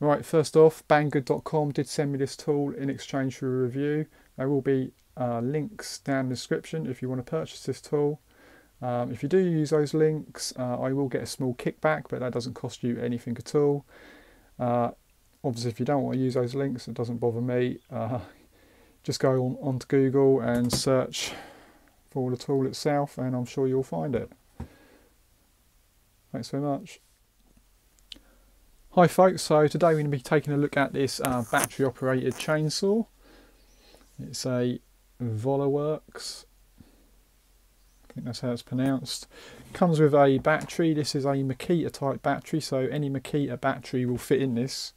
Right, first off, banggood.com did send me this tool in exchange for a review. There will be links down in the description if you want to purchase this tool. If you do use those links, I will get a small kickback, but that doesn't cost you anything at all. Obviously, if you don't want to use those links, it doesn't bother me. Just go onto Google and search for the tool itself, and I'm sure you'll find it. Thanks very much. Hi folks, so today we're going to be taking a look at this battery operated chainsaw. It's a Volaworks, I think that's how it's pronounced. Comes with a battery. This is a Makita type battery, so any Makita battery will fit in this.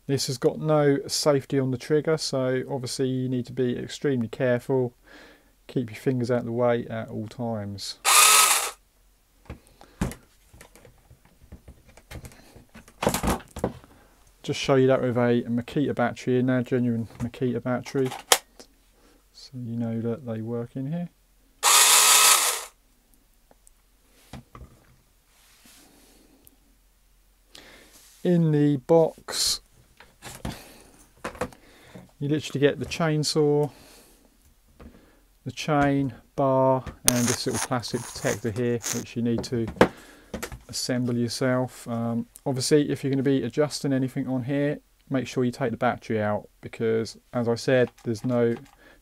This has got no safety on the trigger, so obviously you need to be extremely careful. Keep your fingers out of the way at all times. Just show you that with a Makita battery in there, genuine Makita battery, so you know that they work in here. In the box, you literally get the chainsaw, the chain, bar, and this little plastic protector here, which you need to assemble yourself. Obviously, if you're going to be adjusting anything on here, make sure you take the battery out, because as I said, there's no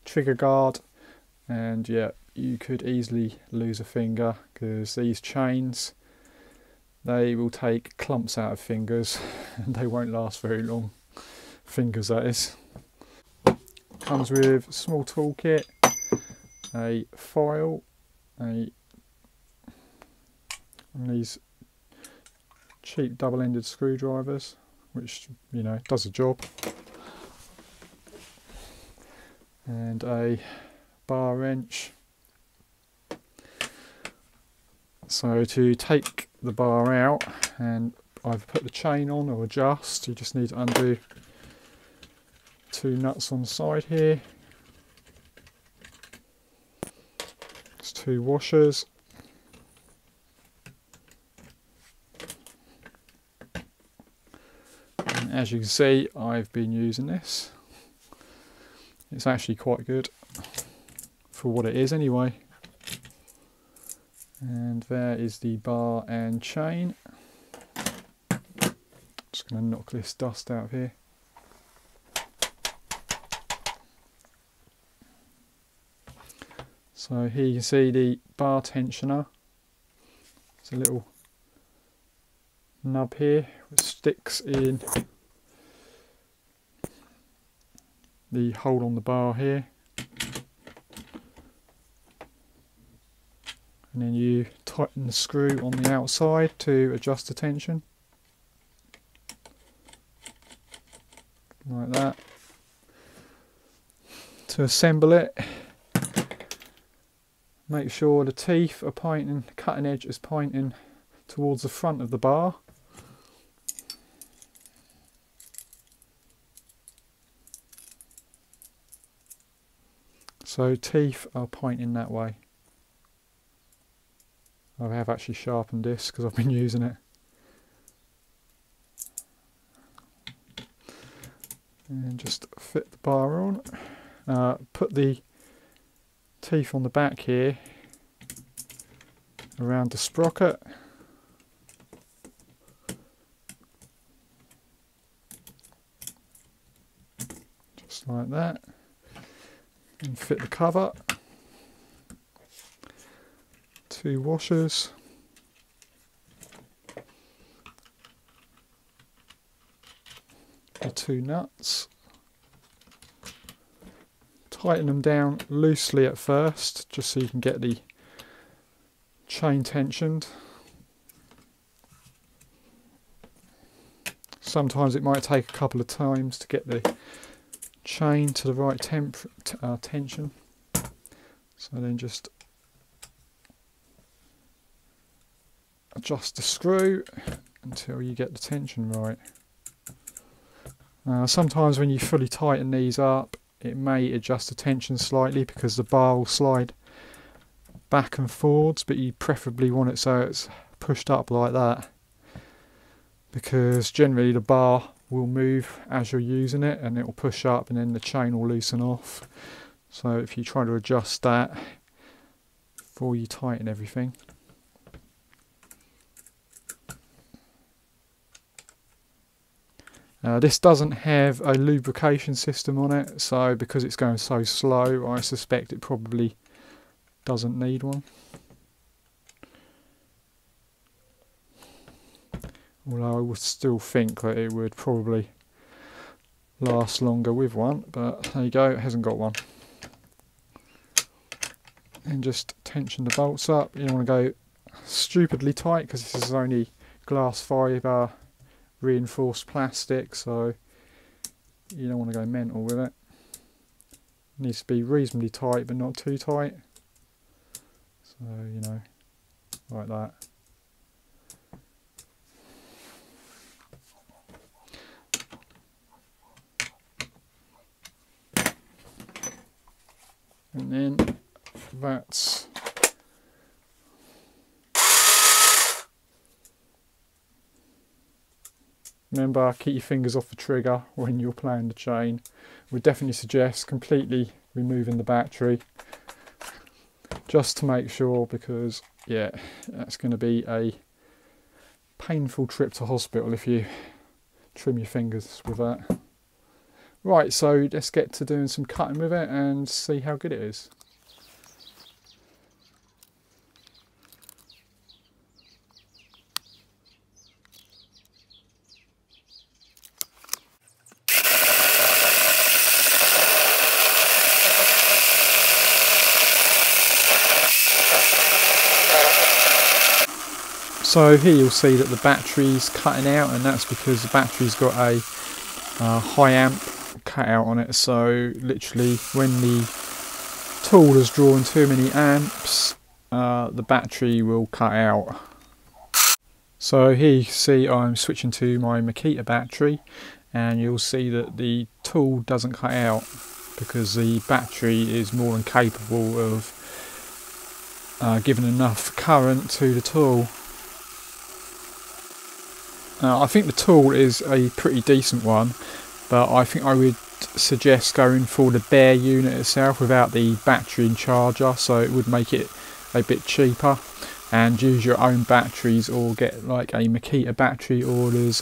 trigger guard, and yeah, you could easily lose a finger, because these chains, they will take clumps out of fingers and they won't last very long. Fingers, that is. Comes with a small toolkit, a file, and these cheap double-ended screwdrivers, which, you know, does the job, and a bar wrench. So to take the bar out and either put the chain on or adjust, you just need to undo two nuts on the side here. There's two washers. And as you can see, I've been using this. It's actually quite good for what it is anyway. And there is the bar and chain. Just going to knock this dust out of here. So here you can see the bar tensioner. It's a little nub here which sticks in the hole on the bar here. And then you tighten the screw on the outside to adjust the tension. Like that. To assemble it, make sure the teeth are pointing, the cutting edge is pointing towards the front of the bar. So teeth are pointing that way. I have actually sharpened this because I've been using it. And just fit the bar on. Put the teeth on the back here around the sprocket. Just like that. And fit the cover. Two washers. The two nuts. Tighten them down loosely at first, just so you can get the chain tensioned. Sometimes it might take a couple of times to get the chain to the right tension. So then just adjust the screw until you get the tension right. Sometimes when you fully tighten these up, it may adjust the tension slightly because the bar will slide back and forwards, but you preferably want it so it's pushed up like that, because generally the bar will move as you're using it and it will push up and then the chain will loosen off. So if you try to adjust that before you tighten everything. This doesn't have a lubrication system on it, so because it's going so slow, I suspect it probably doesn't need one. Although I would still think that it would probably last longer with one, but there you go, it hasn't got one. And just tension the bolts up. You don't want to go stupidly tight because this is only glass fibre reinforced plastic, so you don't want to go mental with it. It needs to be reasonably tight but not too tight. So, you know, like that. And then that's remember, keep your fingers off the trigger when you're playing the chain. Would definitely suggest completely removing the battery just to make sure, because yeah, that's going to be a painful trip to hospital if you trim your fingers with that. Right, so let's get to doing some cutting with it and see how good it is. So here you'll see that the battery's cutting out, and that's because the battery's got a high amp cut out on it. So literally when the tool has drawn too many amps, the battery will cut out. So here you can see I'm switching to my Makita battery, and you'll see that the tool doesn't cut out because the battery is more than capable of giving enough current to the tool. I think the tool is a pretty decent one, but I think I would suggest going for the bare unit itself without the battery and charger, so it would make it a bit cheaper, and use your own batteries or get like a Makita battery, or there's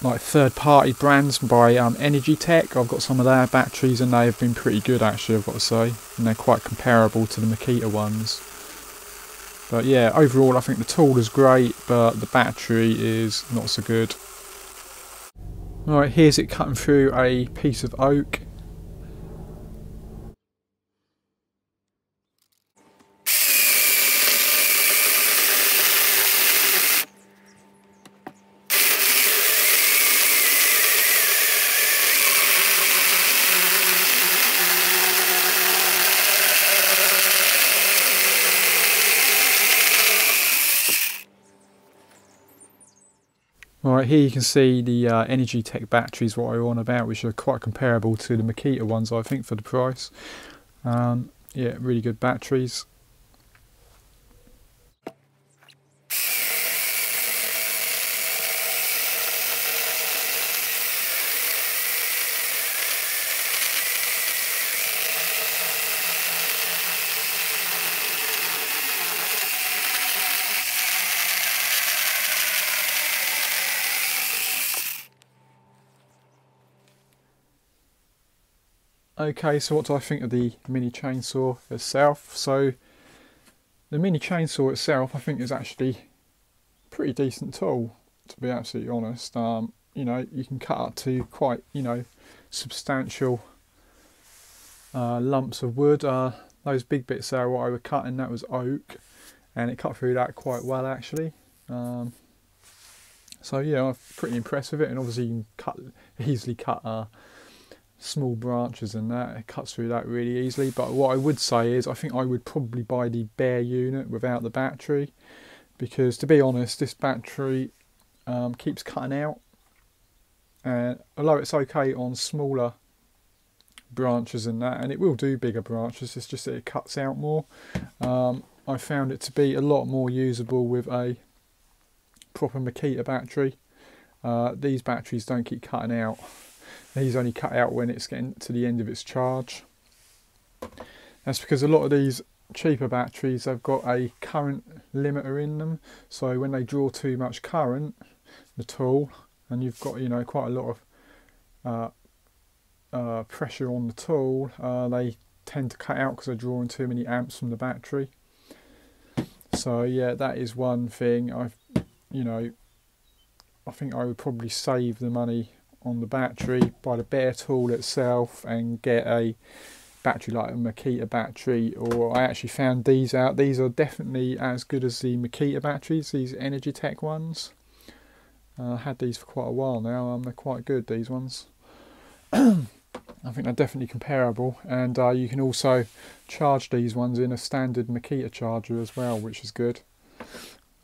like third-party brands by Energy Tech. I've got some of their batteries and they have been pretty good actually, I've got to say, and they're quite comparable to the Makita ones. But yeah, overall I think the tool is great, but the battery is not so good. Alright, here's it cutting through a piece of oak. Right, here you can see the Energy Tech batteries, what I was on about, which are quite comparable to the Makita ones, I think, for the price. Yeah, really good batteries. Okay, so what do I think of the mini chainsaw itself? So the mini chainsaw itself I think is actually a pretty decent tool, to be absolutely honest. You know, you can cut up to quite, you know, substantial lumps of wood. Those big bits there, what I was cutting, that was oak, and it cut through that quite well actually. So yeah, I'm pretty impressed with it, and obviously you can easily cut small branches and that, it cuts through that really easily. But what I would say is I think I would probably buy the bare unit without the battery, because to be honest, this battery keeps cutting out, and although it's okay on smaller branches and that, and it will do bigger branches, it's just that it cuts out more. I found it to be a lot more usable with a proper Makita battery. These batteries don't keep cutting out. These only cut out when it's getting to the end of its charge. That's because a lot of these cheaper batteries, they've got a current limiter in them, so when they draw too much current, the tool, and you've got, you know, quite a lot of pressure on the tool, they tend to cut out because they're drawing too many amps from the battery. So yeah, that is one thing. I think I would probably save the money on the battery, buy the bare tool itself and get a battery like a Makita battery. Or I actually found these out. These are definitely as good as the Makita batteries, these Energy Tech ones. I had these for quite a while now. They're quite good, these ones. I think they're definitely comparable, and you can also charge these ones in a standard Makita charger as well, which is good.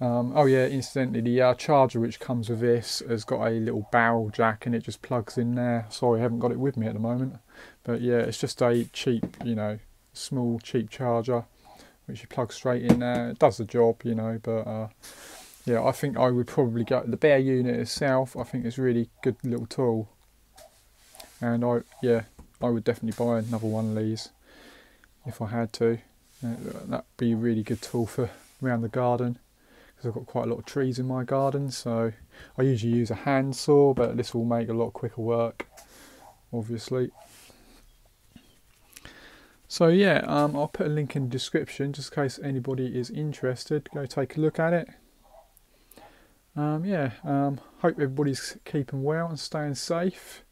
Oh yeah, incidentally, the charger which comes with this has got a little barrel jack and it just plugs in there. Sorry, I haven't got it with me at the moment, but yeah, it's just a cheap, you know, small cheap charger which you plug straight in there. It does the job, you know, but yeah, I think I would probably go the bare unit itself. I think it's a really good little tool, and I would definitely buy another one of these if I had to. That'd be a really good tool for around the garden, because I've got quite a lot of trees in my garden, so I usually use a handsaw, but this will make a lot quicker work, obviously. So yeah, I'll put a link in the description just in case anybody is interested. Go take a look at it. Hope everybody's keeping well and staying safe.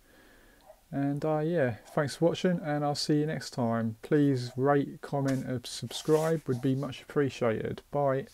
And yeah, thanks for watching, and I'll see you next time. Please rate, comment and subscribe, would be much appreciated. Bye.